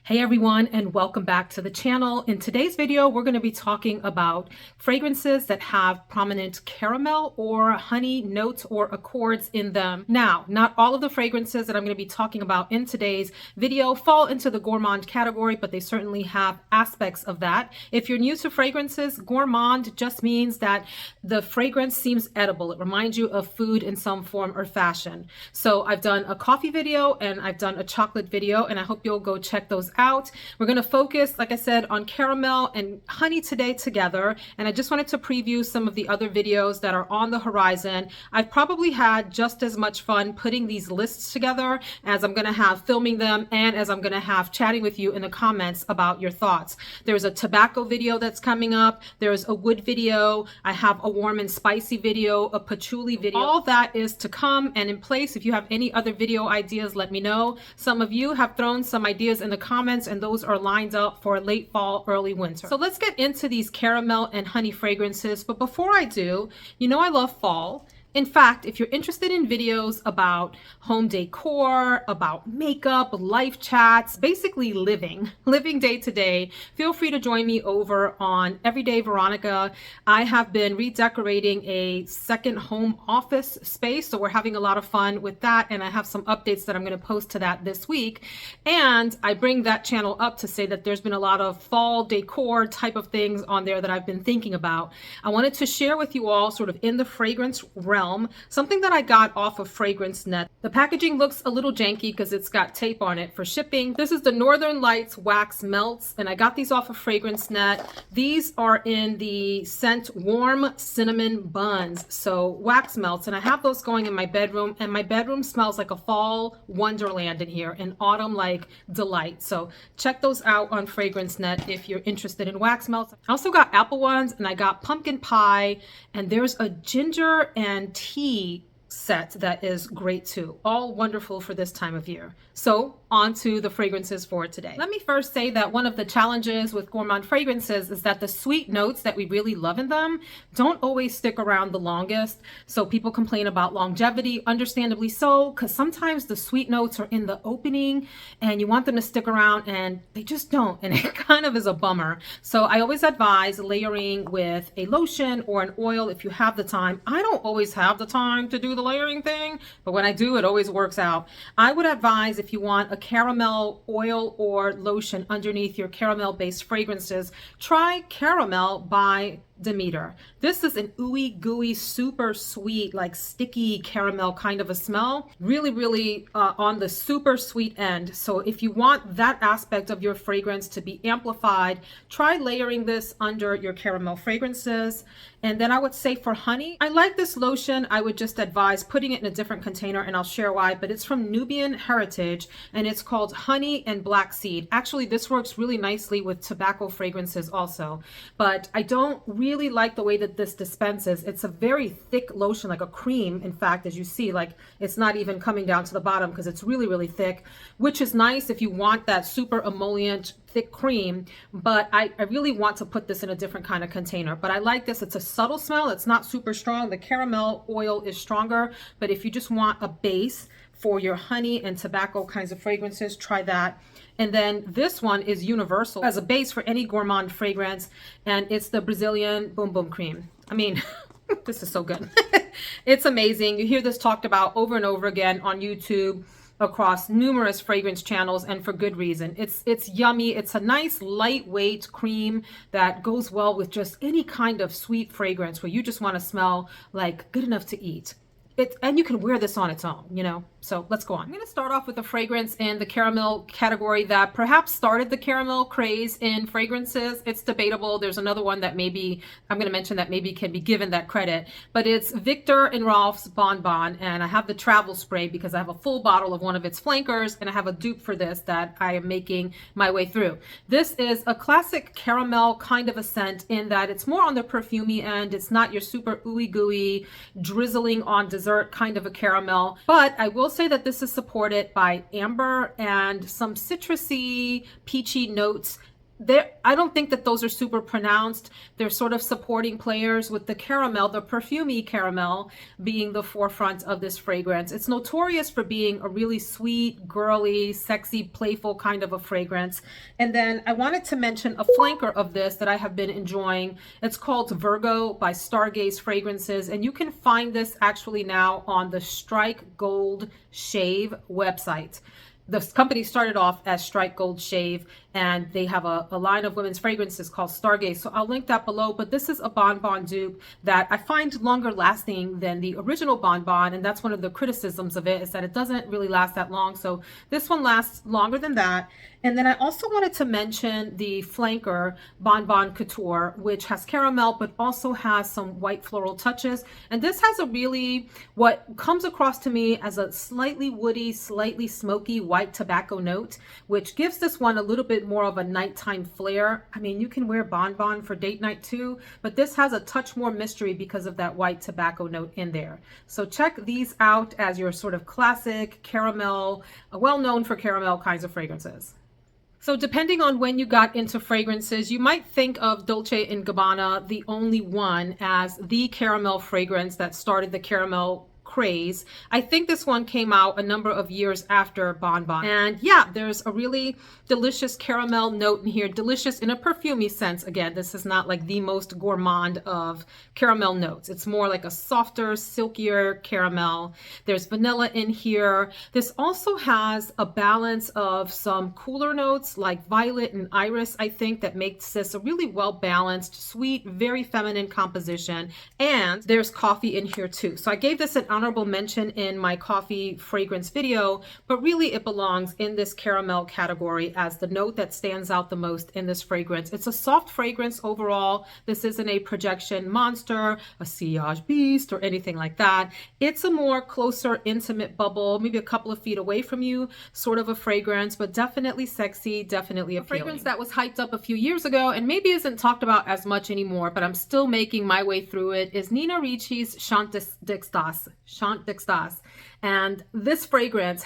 Hey everyone, and welcome back to the channel. In today's video, we're going to be talking about fragrances that have prominent caramel or honey notes or accords in them. Now, not all of the fragrances that I'm going to be talking about in today's video fall into the gourmand category, but they certainly have aspects of that. If you're new to fragrances, gourmand just means that the fragrance seems edible. It reminds you of food in some form or fashion. So I've done a coffee video and I've done a chocolate video, and I hope you'll go check those out. We're going to focus, like I said, on caramel and honey today together, and I just wanted to preview some of the other videos that are on the horizon. I've probably had just as much fun putting these lists together as I'm going to have filming them and as I'm going to have chatting with you in the comments about your thoughts. There's a tobacco video that's coming up. There's a wood video. I have a warm and spicy video, a patchouli video. All that is to come and in place. If you have any other video ideas, let me know. Some of you have thrown some ideas in the comments, and those are lined up for late fall, early winter. So let's get into these caramel and honey fragrances. But before I do, you know I love fall. In fact, if you're interested in videos about home decor, about makeup, life chats, basically living day to day, feel free to join me over on Everyday Veronica. I have been redecorating a second home office space, so we're having a lot of fun with that, and I have some updates that I'm going to post to that this week. And I bring that channel up to say that there's been a lot of fall decor type of things on there that I've been thinking about. I wanted to share with you all, sort of in the fragrance realm, something that I got off of Fragrance Net. The packaging looks a little janky because it's got tape on it for shipping. This is the Northern Lights Wax Melts, and I got these off of Fragrance Net. These are in the scent Warm Cinnamon Buns, so wax melts, and I have those going in my bedroom, and my bedroom smells like a fall wonderland in here, an autumn-like delight. So check those out on Fragrance Net if you're interested in wax melts. I also got apple ones, and I got pumpkin pie, and there's a ginger and tea set that is great too. All wonderful for this time of year. So on to the fragrances for today. Let me first say that one of the challenges with gourmand fragrances is that the sweet notes that we really love in them don't always stick around the longest. So people complain about longevity, understandably so, because sometimes the sweet notes are in the opening and you want them to stick around and they just don't, and it kind of is a bummer. So I always advise layering with a lotion or an oil if you have the time. I don't always have the time to do the layering thing, but when I do, it always works out. I would advise, if you want a caramel oil or lotion underneath your caramel based fragrances, try Caramel by Demeter. This is an ooey gooey, super sweet, like sticky caramel kind of a smell. Really on the super sweet end. So if you want that aspect of your fragrance to be amplified, try layering this under your caramel fragrances. And then I would say for honey, I like this lotion. I would just advise putting it in a different container, and I'll share why, but it's from Nubian Heritage and it's called Honey and Black Seed. Actually, this works really nicely with tobacco fragrances also, but I don't really like the way that this dispenses. It's a very thick lotion, like a cream. In fact, as you see, like it's not even coming down to the bottom because it's really thick, which is nice if you want that super emollient thick cream, but I really want to put this in a different kind of container. But I like this. It's a subtle smell. It's not super strong. The caramel oil is stronger, but if you just want a base for your honey and tobacco kinds of fragrances, try that. And then this one is universal as a base for any gourmand fragrance, and it's the Brazilian BonBon cream. I mean, this is so good. It's amazing. You hear this talked about over and over again on YouTube, across numerous fragrance channels, and for good reason. It's yummy. It's a nice lightweight cream that goes well with just any kind of sweet fragrance where you just want to smell like good enough to eat. And you can wear this on its own, you know. So let's go on. I'm going to start off with a fragrance in the caramel category that perhaps started the caramel craze in fragrances. It's debatable. There's another one that maybe I'm going to mention that maybe can be given that credit, but it's Viktor and Rolf's BonBon, and I have the travel spray because I have a full bottle of one of its flankers, and I have a dupe for this that I am making my way through. This is a classic caramel kind of a scent in that it's more on the perfumey end. It's not your super ooey gooey, drizzling on dessert kind of a caramel, but I will say that this is supported by amber and some citrusy, peachy notes I don't think that those are super pronounced. They're sort of supporting players, with the caramel, the perfumey caramel, being the forefront of this fragrance. It's notorious for being a really sweet, girly, sexy, playful kind of a fragrance. And then I wanted to mention a flanker of this that I have been enjoying. It's called Virgo by Stargaze Fragrances, and you can find this actually now on the Strike Gold Shave website. This company started off as Strike Gold Shave, and they have a line of women's fragrances called Stargaze. So I'll link that below. But this is a BonBon dupe that I find longer lasting than the original BonBon, and that's one of the criticisms of it, is that it doesn't really last that long. So this one lasts longer than that. And then I also wanted to mention the flanker BonBon Couture, which has caramel but also has some white floral touches. And this has a really, what comes across to me as a slightly woody, slightly smoky white tobacco note, which gives this one a little bit more of a nighttime flair. I mean, you can wear BonBon for date night too, but this has a touch more mystery because of that white tobacco note in there. So check these out as your sort of classic caramel, well known for caramel kinds of fragrances. So depending on when you got into fragrances, you might think of Dolce & Gabbana, the only one, as the caramel fragrance that started the caramel craze. I think this one came out a number of years after BonBon. And yeah, there's a really delicious caramel note in here. Delicious in a perfumey sense. Again, this is not like the most gourmand of caramel notes. It's more like a softer, silkier caramel. There's vanilla in here. This also has a balance of some cooler notes like violet and iris, I think, that makes this a really well-balanced, sweet, very feminine composition. And there's coffee in here too. So I gave this an honorable mention in my coffee fragrance video, but really it belongs in this caramel category as the note that stands out the most in this fragrance. It's a soft fragrance overall. This isn't a projection monster, a sillage beast, or anything like that. It's a more closer, intimate bubble, maybe a couple of feet away from you, sort of a fragrance, but definitely sexy, definitely appealing. A fragrance that was hyped up a few years ago and maybe isn't talked about as much anymore, but I'm still making my way through it, is Nina Ricci's Chant d'Extase. And this fragrance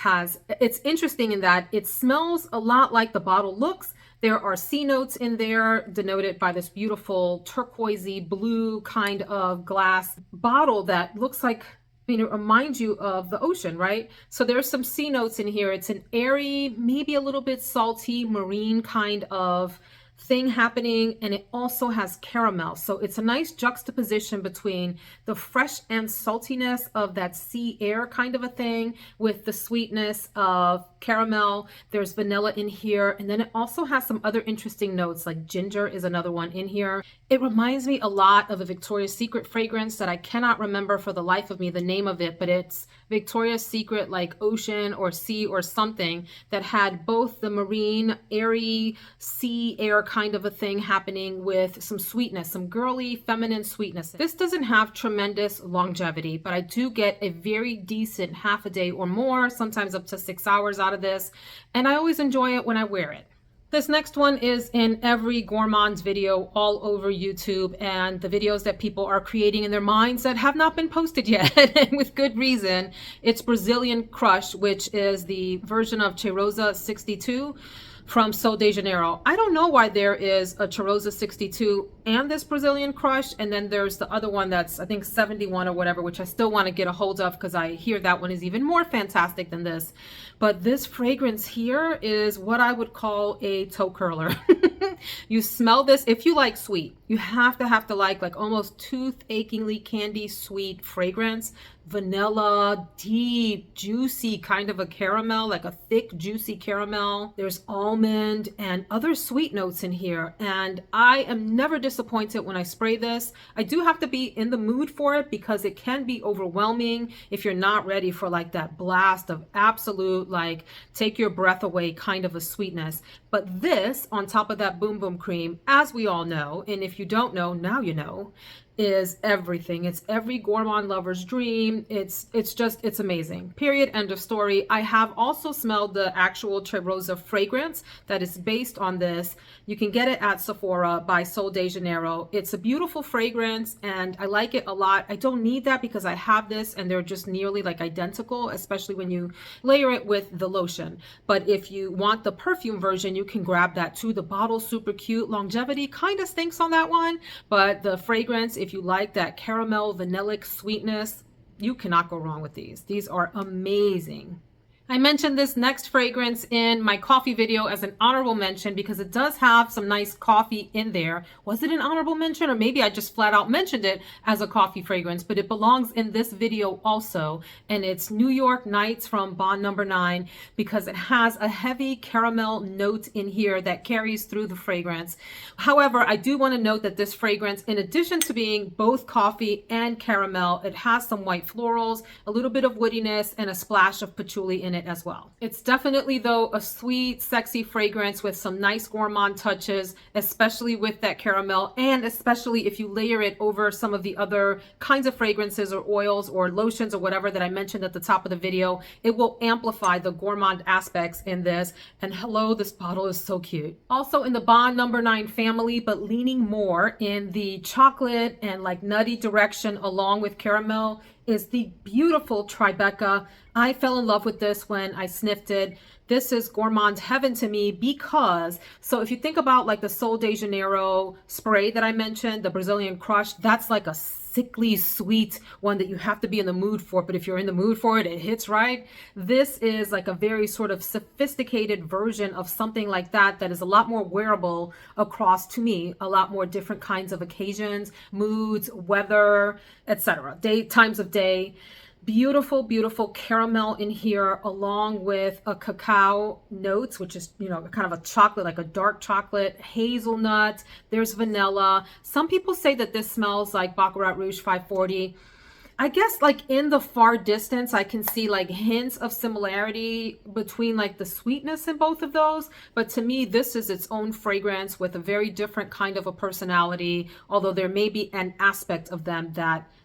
it's interesting in that it smells a lot like the bottle looks. There are C notes in there denoted by this beautiful turquoisey blue kind of glass bottle that looks like, you know, reminds you of the ocean, right? So there's some C notes in here. It's an airy, maybe a little bit salty, marine kind of thing happening, and it also has caramel. So it's a nice juxtaposition between the fresh and saltiness of that sea air kind of a thing with the sweetness of caramel. There's vanilla in here, and then it also has some other interesting notes, like ginger is another one in here. It reminds me a lot of a Victoria's Secret fragrance that I cannot remember for the life of me the name of it, but it's Victoria's Secret like ocean or sea or something that had both the marine, airy sea air kind of a thing happening with some sweetness, some girly, feminine sweetness. This doesn't have tremendous longevity, but I do get a very decent half a day or more, sometimes up to 6 hours out of this, and I always enjoy it when I wear it. This next one is in every Gourmand's video all over YouTube, and the videos that people are creating in their minds that have not been posted yet, and with good reason. It's Brazilian Crush, which is the version of Cheirosa 62 from Sol de Janeiro. I don't know why there is a Cheirosa 62 and this Brazilian Crush, and then there's the other one that's, I think, 71 or whatever, which I still want to get a hold of because I hear that one is even more fantastic than this. But this fragrance here is what I would call a toe curler. You smell this, if you like sweet, you have to like almost tooth-achingly candy sweet fragrance. Vanilla, deep, juicy kind of a caramel, like a thick, juicy caramel. There's almond and other sweet notes in here. And I am never disappointed when I spray this. I do have to be in the mood for it because it can be overwhelming if you're not ready for like that blast of absolute, like, take your breath away kind of a sweetness. But this, on top of that Boom Boom cream, as we all know, and if you don't know, now you know, is everything. It's every gourmand lover's dream. It's amazing. Period. End of story. I have also smelled the actual Tribeca fragrance that is based on this. You can get it at Sephora by Sol de Janeiro. It's a beautiful fragrance and I like it a lot. I don't need that because I have this and they're just nearly like identical, especially when you layer it with the lotion. But if you want the perfume version, you can grab that too. The bottle's super cute. Longevity kind of stinks on that one, but the fragrance, if you like that caramel vanillic sweetness, you cannot go wrong with these. These are amazing. I mentioned this next fragrance in my coffee video as an honorable mention because it does have some nice coffee in there. Was it an honorable mention, or maybe I just flat out mentioned it as a coffee fragrance, but it belongs in this video also, and it's New York Nights from Bond No. 9 because it has a heavy caramel note in here that carries through the fragrance. However, I do want to note that this fragrance, in addition to being both coffee and caramel, it has some white florals, a little bit of woodiness, and a splash of patchouli in it as well. It's definitely though a sweet, sexy fragrance with some nice gourmand touches, especially with that caramel, and especially if you layer it over some of the other kinds of fragrances or oils or lotions or whatever that I mentioned at the top of the video. It will amplify the gourmand aspects in this. And hello, this bottle is so cute. Also in the Bond No. 9 family, but leaning more in the chocolate and like nutty direction along with caramel, is the beautiful TRIBECA. I fell in love with this when I sniffed it. This is gourmand heaven to me because, so if you think about like the Sol de Janeiro spray that I mentioned, the Brazilian Crush, that's like a sickly sweet one that you have to be in the mood for, but if you're in the mood for it, it hits right. This is like a very sort of sophisticated version of something like that that is a lot more wearable across, to me, a lot more different kinds of occasions, moods, weather, etc. Times of day. Beautiful, beautiful caramel in here, along with a cacao notes, which is, you know, kind of a chocolate, like a dark chocolate, hazelnut. There's vanilla. Some people say that this smells like Baccarat Rouge 540. I guess like in the far distance, I can see like hints of similarity between like the sweetness in both of those. But to me, this is its own fragrance with a very different kind of a personality, although there may be an aspect of them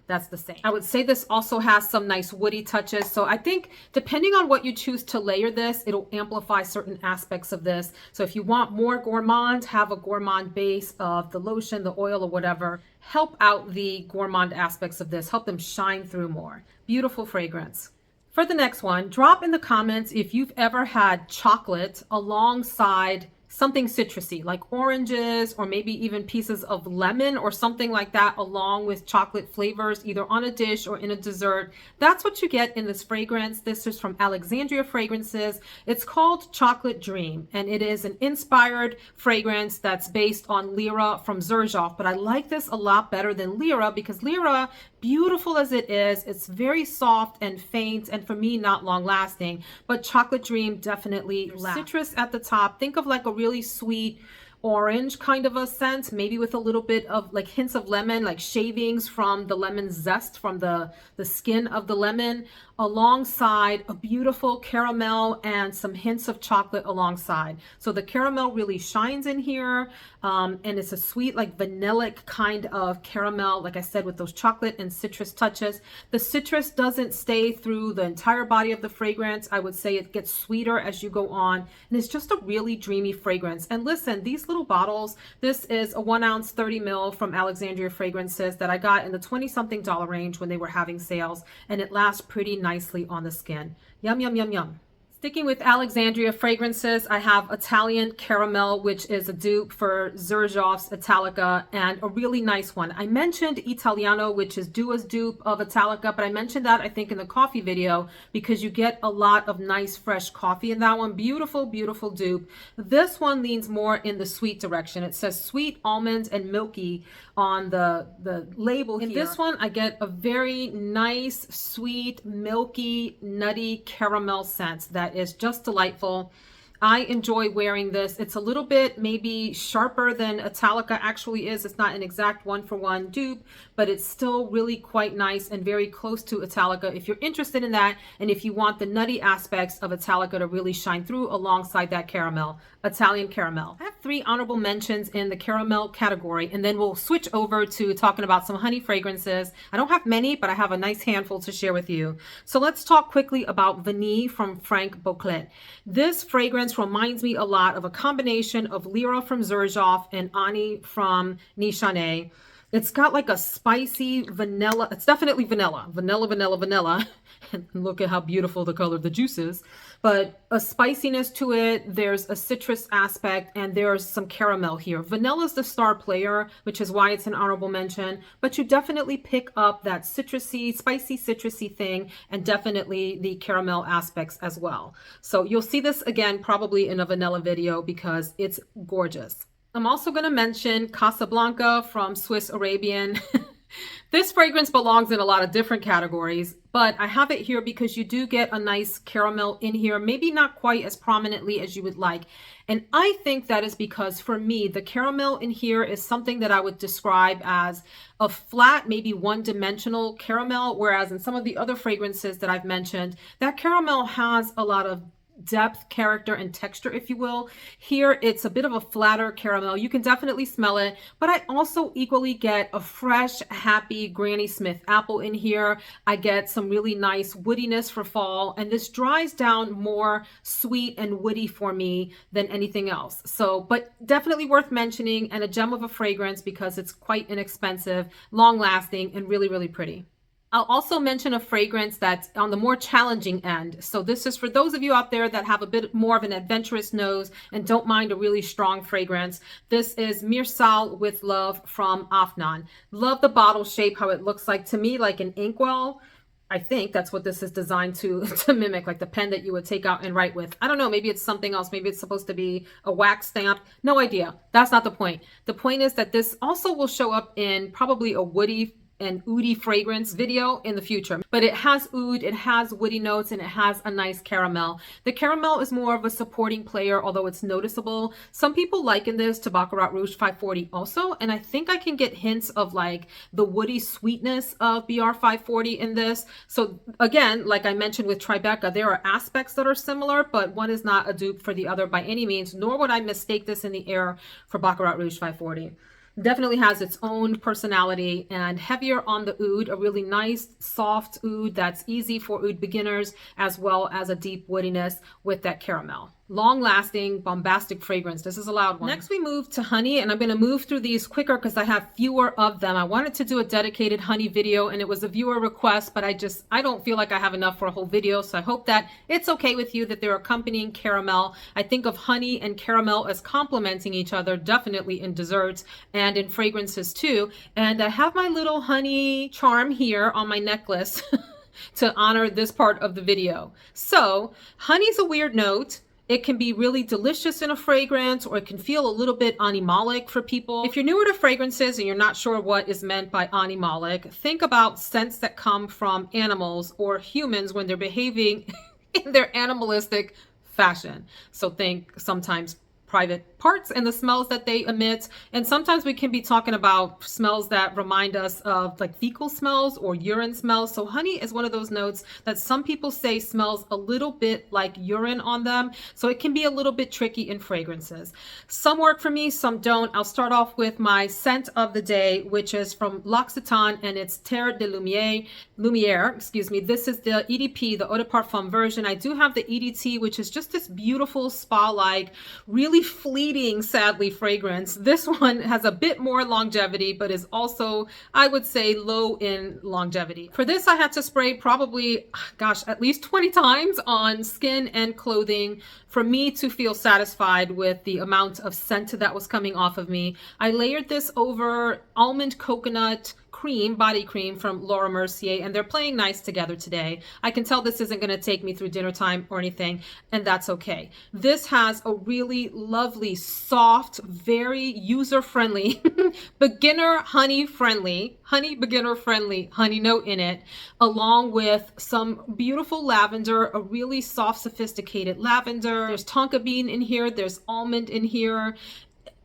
that's the same. I would say this also has some nice woody touches. So I think depending on what you choose to layer this, it'll amplify certain aspects of this. So if you want more gourmand, have a gourmand base of the lotion, the oil, or whatever. Help out the gourmand aspects of this. Help them shine through more. Beautiful fragrance. For the next one, drop in the comments if you've ever had chocolate alongside something citrusy like oranges, or maybe even pieces of lemon or something like that, along with chocolate flavors, either on a dish or in a dessert. That's what you get in this fragrance. This is from Alexandria Fragrances. It's called Chocolate Dream, and it is an inspired fragrance that's based on Lyra from Serge. But I like this a lot better than Lyra because Lyra, beautiful as it is, it's very soft and faint, and for me, not long lasting. But Chocolate Dream definitely lasts. Citrus at the top. Think of like a really sweet orange kind of a scent, maybe with a little bit of like hints of lemon, like shavings from the lemon zest from the skin of the lemon, alongside a beautiful caramel and some hints of chocolate alongside. So the caramel really shines in here, and it's a sweet, like vanillic kind of caramel, like I said, with those chocolate and citrus touches. The citrus doesn't stay through the entire body of the fragrance. I would say it gets sweeter as you go on, and it's just a really dreamy fragrance. And listen, these little bottles, this is a 1 ounce 30 ml from Alexandria Fragrances that I got in the $20-something range when they were having sales, and it lasts pretty nicely on the skin. Yum, yum, yum, yum. Sticking with Alexandria Fragrances, I have Italian Caramel, which is a dupe for Serge's Italica, and a really nice one. I mentioned Italiano, which is Dua's dupe of Italica, but I mentioned that I think in the coffee video because you get a lot of nice fresh coffee in that one. Beautiful, beautiful dupe. This one leans more in the sweet direction. It says sweet, almond, and milky on the label here. In this one, I get a very nice, sweet, milky, nutty caramel scent that is just delightful. I enjoy wearing this. It's a little bit maybe sharper than Italica actually is. It's not an exact one-for-one dupe, but it's still really quite nice and very close to Italica if you're interested in that, and if you want the nutty aspects of Italica to really shine through alongside that caramel. Italian caramel. I have 3 honorable mentions in the caramel category, and then we'll switch over to talking about some honey fragrances. I don't have many, but I have a nice handful to share with you. So let's talk quickly about Vanille from Franck Boclet. This fragrance reminds me a lot of a combination of Lyra from Xerjoff and Ani from Nichane. It's got like a spicy vanilla. It's definitely vanilla. Vanilla. And look at how beautiful the color of the juice is. But a spiciness to it. There's a citrus aspect, and there's some caramel here. Vanilla is the star player, which is why it's an honorable mention. But you definitely pick up that citrusy, spicy citrusy thing, and definitely the caramel aspects as well. So you'll see this again probably in a vanilla video because it's gorgeous. I'm also going to mention Casablanca from Swiss Arabian. This fragrance belongs in a lot of different categories, but I have it here because you do get a nice caramel in here, maybe not quite as prominently as you would like. And I think that is because for me, the caramel in here is something that I would describe as a flat, maybe one-dimensional caramel, whereas in some of the other fragrances that I've mentioned, that caramel has a lot of depth, character, and texture, if you will. Here, it's a bit of a flatter caramel. You can definitely smell it, but I also equally get a fresh, happy Granny Smith apple in here. I get some really nice woodiness for fall, and this dries down more sweet and woody for me than anything else. So, but definitely worth mentioning, and a gem of a fragrance because it's quite inexpensive, long-lasting, and really, really pretty. I'll also mention a fragrance that's on the more challenging end. So this is for those of you out there that have a bit more of an adventurous nose and don't mind a really strong fragrance. This is Mirsaal with Love from Afnan. Love the bottle shape, how it looks like to me like an inkwell. I think that's what this is designed to mimic, like the pen that you would take out and write with. I don't know, maybe it's something else. Maybe it's supposed to be a wax stamp. No idea. That's not the point. The point is that this also will show up in probably a woody and oudi fragrance video in the future, but it has oud, it has woody notes, and it has a nice caramel. The caramel is more of a supporting player, although it's noticeable. Some people liken this to Baccarat Rouge 540 also, and I think I can get hints of like the woody sweetness of BR 540 in this. So again, like I mentioned with TRIBECA, there are aspects that are similar, but one is not a dupe for the other by any means, nor would I mistake this in the air for Baccarat Rouge 540. Definitely has its own personality and heavier on the oud, a really nice soft oud that's easy for oud beginners, as well as a deep woodiness with that caramel. Long lasting, bombastic fragrance. This is a loud one. Next we move to honey, and I'm going to move through these quicker because I have fewer of them. I wanted to do a dedicated honey video, and it was a viewer request, but I don't feel like I have enough for a whole video. So I hope that it's okay with you that they're accompanying caramel. I think of honey and caramel as complementing each other, definitely in desserts and in fragrances too. And I have my little honey charm here on my necklace to honor this part of the video. So honey's a weird note. It can be really delicious in a fragrance, or it can feel a little bit animalic for people. If you're newer to fragrances and you're not sure what is meant by animalic, think about scents that come from animals or humans when they're behaving in their animalistic fashion. So think sometimes private parts and the smells that they emit. And sometimes we can be talking about smells that remind us of like fecal smells or urine smells. So honey is one of those notes that some people say smells a little bit like urine on them. So it can be a little bit tricky in fragrances. Some work for me, some don't. I'll start off with my scent of the day, which is from L'Occitane, and it's Terre de Lumière, excuse me. This is the EDP, the Eau de Parfum version. I do have the EDT, which is just this beautiful spa-like, really fleeting, sadly, fragrance. This one has a bit more longevity, but is also, I would say, low in longevity. For this, I had to spray probably, gosh, at least 20 times on skin and clothing for me to feel satisfied with the amount of scent that was coming off of me. I layered this over almond coconut cream, body cream from Laura Mercier, and they're playing nice together today. I can tell this isn't going to take me through dinner time or anything, and that's okay. This has a really lovely, soft, very user-friendly, beginner honey-friendly, beginner-friendly honey note in it, along with some beautiful lavender, a really soft, sophisticated lavender. There's tonka bean in here, there's almond in here.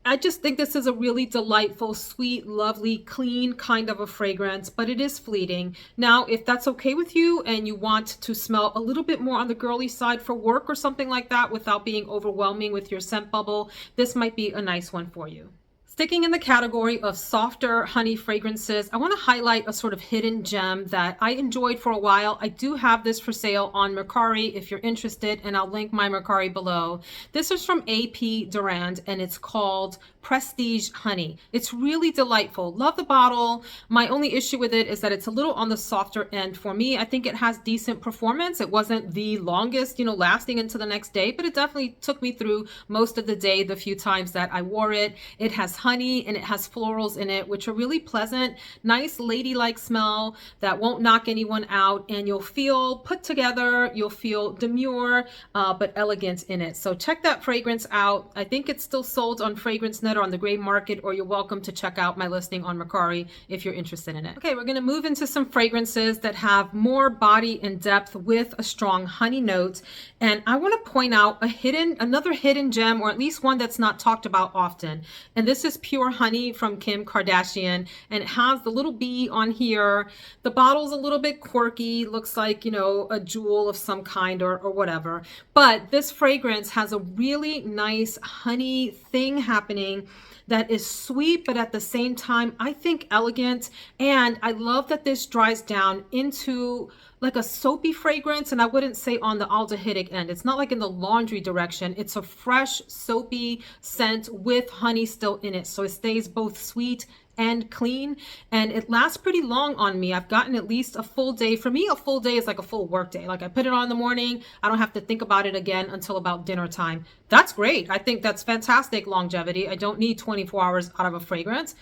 I just think this is a really delightful, sweet, lovely, clean kind of a fragrance, but it is fleeting. Now, if that's okay with you and you want to smell a little bit more on the girly side for work or something like that without being overwhelming with your scent bubble, this might be a nice one for you. Sticking in the category of softer honey fragrances, I want to highlight a sort of hidden gem that I enjoyed for a while. I do have this for sale on Mercari if you're interested, and I'll link my Mercari below. This is from AP Durand, and it's called Prestige Honey. It's really delightful. Love the bottle. My only issue with it is that it's a little on the softer end for me. I think it has decent performance. It wasn't the longest, lasting into the next day, but it definitely took me through most of the day the few times that I wore it. It has honey and it has florals in it, which are really pleasant, nice ladylike smell that won't knock anyone out, and you'll feel put together, you'll feel demure, but elegant in it. So check that fragrance out. I think it's still sold on FragranceNet or on the gray market, or you're welcome to check out my listing on Mercari if you're interested in it. Okay, we're going to move into some fragrances that have more body and depth with a strong honey note. And I want to point out another hidden gem, or at least one that's not talked about often. And this is Pure Honey from Kim Kardashian, and it has the little bee on here. The bottle's a little bit quirky, looks like, a jewel of some kind or whatever. But this fragrance has a really nice honey thing happening that is sweet, but at the same time, I think elegant. And I love that this dries down into like a soapy fragrance, and I wouldn't say on the aldehydic end. It's not like in the laundry direction. It's a fresh, soapy scent with honey still in it. So it stays both sweet and clean, and it lasts pretty long on me. I've gotten at least a full day. For me, a full day is like a full work day. Like I put it on in the morning, I don't have to think about it again until about dinner time. That's great. I think that's fantastic longevity. I don't need 24 hours out of a fragrance.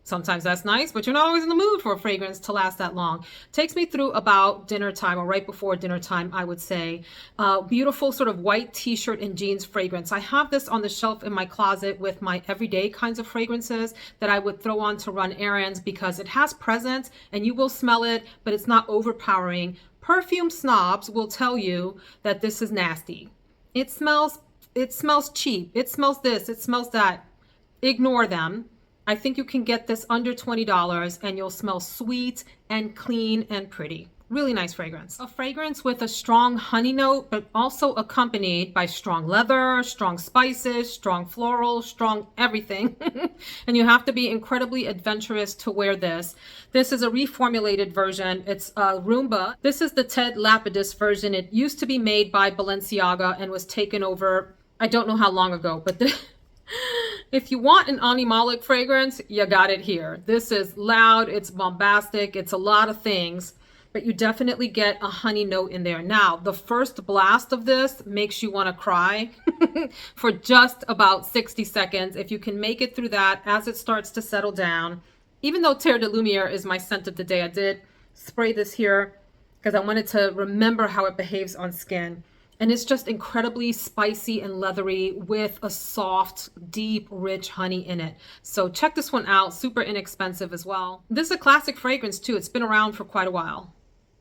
Sometimes that's nice, but you're not always in the mood for a fragrance to last that long. Takes me through about dinner time, or right before dinner time, I would say. Beautiful sort of white t-shirt and jeans fragrance. I have this on the shelf in my closet with my everyday kinds of fragrances that I would throw on to run errands because it has presence and you will smell it, but it's not overpowering. Perfume snobs will tell you that this is nasty. It smells cheap. It smells this, it smells that. Ignore them. I think you can get this under $20 and you'll smell sweet and clean and pretty. Really nice fragrance. A fragrance with a strong honey note, but also accompanied by strong leather, strong spices, strong floral, strong everything. And you have to be incredibly adventurous to wear this. This is a reformulated version. It's RUUMBA. This is the Ted Lapidus version. It used to be made by Balenciaga and was taken over, I don't know how long ago, but if you want an animalic fragrance, you got it here. This is loud, it's bombastic, it's a lot of things, but you definitely get a honey note in there. Now, the first blast of this makes you want to cry for just about 60 seconds. If you can make it through that as it starts to settle down, even though Terre de Lumiere is my scent of the day, I did spray this here because I wanted to remember how it behaves on skin. And it's just incredibly spicy and leathery with a soft, deep, rich honey in it. So check this one out. Super inexpensive as well. This is a classic fragrance too. It's been around for quite a while.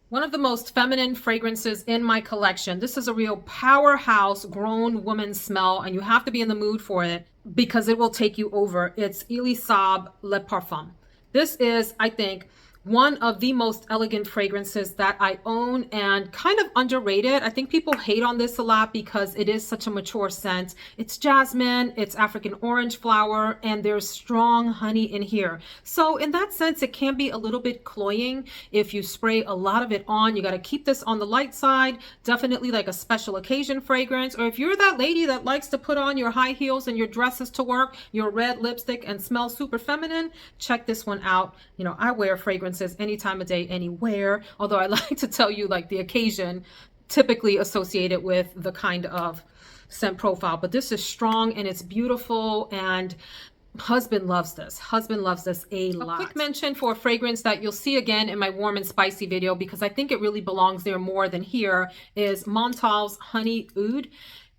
One of the most feminine fragrances in my collection. This is a real powerhouse grown woman smell, and you have to be in the mood for it because it will take you over. It's Elie Saab Le Parfum. This is, I think, one of the most elegant fragrances that I own, and kind of underrated. I think people hate on this a lot because it is such a mature scent. It's jasmine, it's African orange flower, and there's strong honey in here. So in that sense, it can be a little bit cloying if you spray a lot of it on. You got to keep this on the light side, definitely like a special occasion fragrance. Or if you're that lady that likes to put on your high heels and your dresses to work, your red lipstick, and smell super feminine, check this one out. I wear fragrances any time of day, anywhere, although I like to tell you like the occasion typically associated with the kind of scent profile. But this is strong and it's beautiful, and husband loves this. Husband loves this a lot. A quick mention for a fragrance that you'll see again in my warm and spicy video, because I think it really belongs there more than here, is Montal's Honey Oud.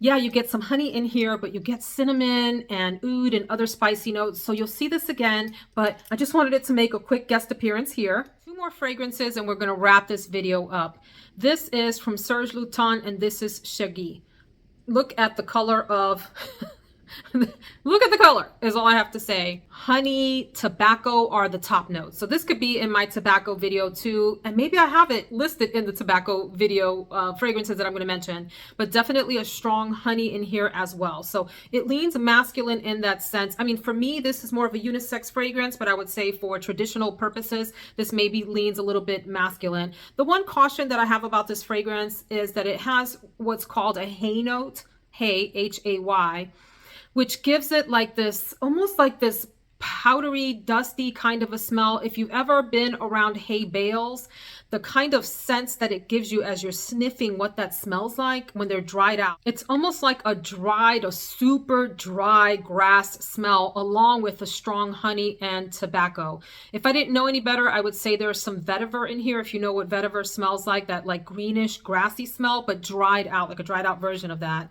Yeah, you get some honey in here, but you get cinnamon and oud and other spicy notes. So you'll see this again, but I just wanted it to make a quick guest appearance here. Two more fragrances and we're gonna wrap this video up. This is from Serge Lutens, and this is Chergui. Look at the color of Look at the color is all I have to say. Honey, tobacco are the top notes. So this could be in my tobacco video too. And maybe I have it listed in the tobacco video fragrances that I'm going to mention, but definitely a strong honey in here as well. So it leans masculine in that sense. I mean, for me, this is more of a unisex fragrance, but I would say for traditional purposes, this maybe leans a little bit masculine. The one caution that I have about this fragrance is that it has what's called a hay note, hay, H-A-Y, which gives it like this, almost like this powdery, dusty kind of a smell. If you've ever been around hay bales, the kind of sense that it gives you as you're sniffing what that smells like when they're dried out. It's almost like a super dry grass smell along with a strong honey and tobacco. If I didn't know any better, I would say there's some vetiver in here. If you know what vetiver smells like, that like greenish, grassy smell, but dried out, like a dried out version of that.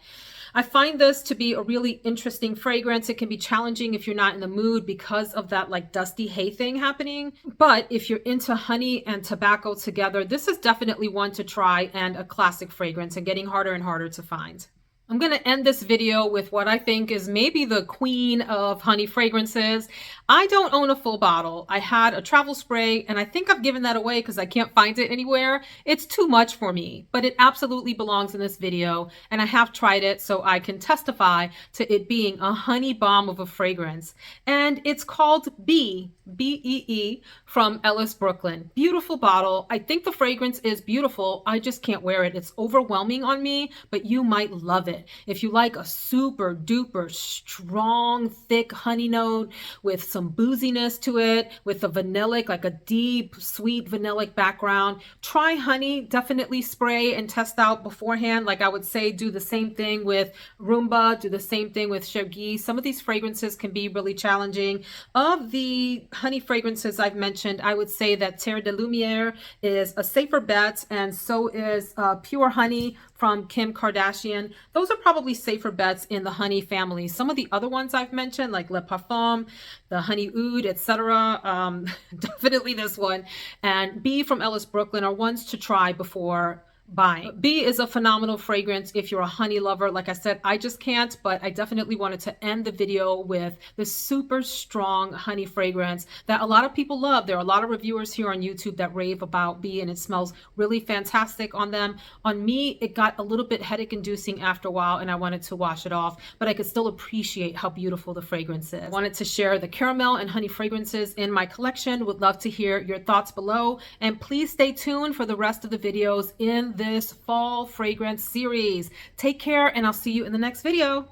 I find this to be a really interesting fragrance. It can be challenging if you're not in the mood because of that like dusty hay thing happening. But if you're into honey and tobacco together, this is definitely one to try and a classic fragrance and getting harder and harder to find. I'm going to end this video with what I think is maybe the queen of honey fragrances. I don't own a full bottle. I had a travel spray and I think I've given that away because I can't find it anywhere. It's too much for me, but it absolutely belongs in this video and I have tried it so I can testify to it being a honey bomb of a fragrance. And it's called B, B-E-E, from Ellis Brooklyn. Beautiful bottle. I think the fragrance is beautiful. I just can't wear it. It's overwhelming on me, but you might love it. If you like a super duper strong, thick honey note with some booziness to it, with a vanillic, like a deep, sweet vanillic background, try honey. Definitely spray and test out beforehand. Like I would say, do the same thing with RUUMBA, do the same thing with Chergui. Some of these fragrances can be really challenging. Of the honey fragrances I've mentioned, I would say that Terre de Lumiere is a safer bet, and so is Pure Honey from Kim Kardashian. Those are probably safer bets in the honey family. Some of the other ones I've mentioned, like Le Parfum, the Honey Oud, etc., definitely this one, and B from Ellis Brooklyn are ones to try before buying. B is a phenomenal fragrance if you're a honey lover. Like I said, I just can't, but I definitely wanted to end the video with this super strong honey fragrance that a lot of people love. There are a lot of reviewers here on YouTube that rave about B and it smells really fantastic on them. On me, it got a little bit headache inducing after a while and I wanted to wash it off, but I could still appreciate how beautiful the fragrance is. I wanted to share the caramel and honey fragrances in my collection. Would love to hear your thoughts below, and please stay tuned for the rest of the videos in this fall fragrance series. Take care and I'll see you in the next video.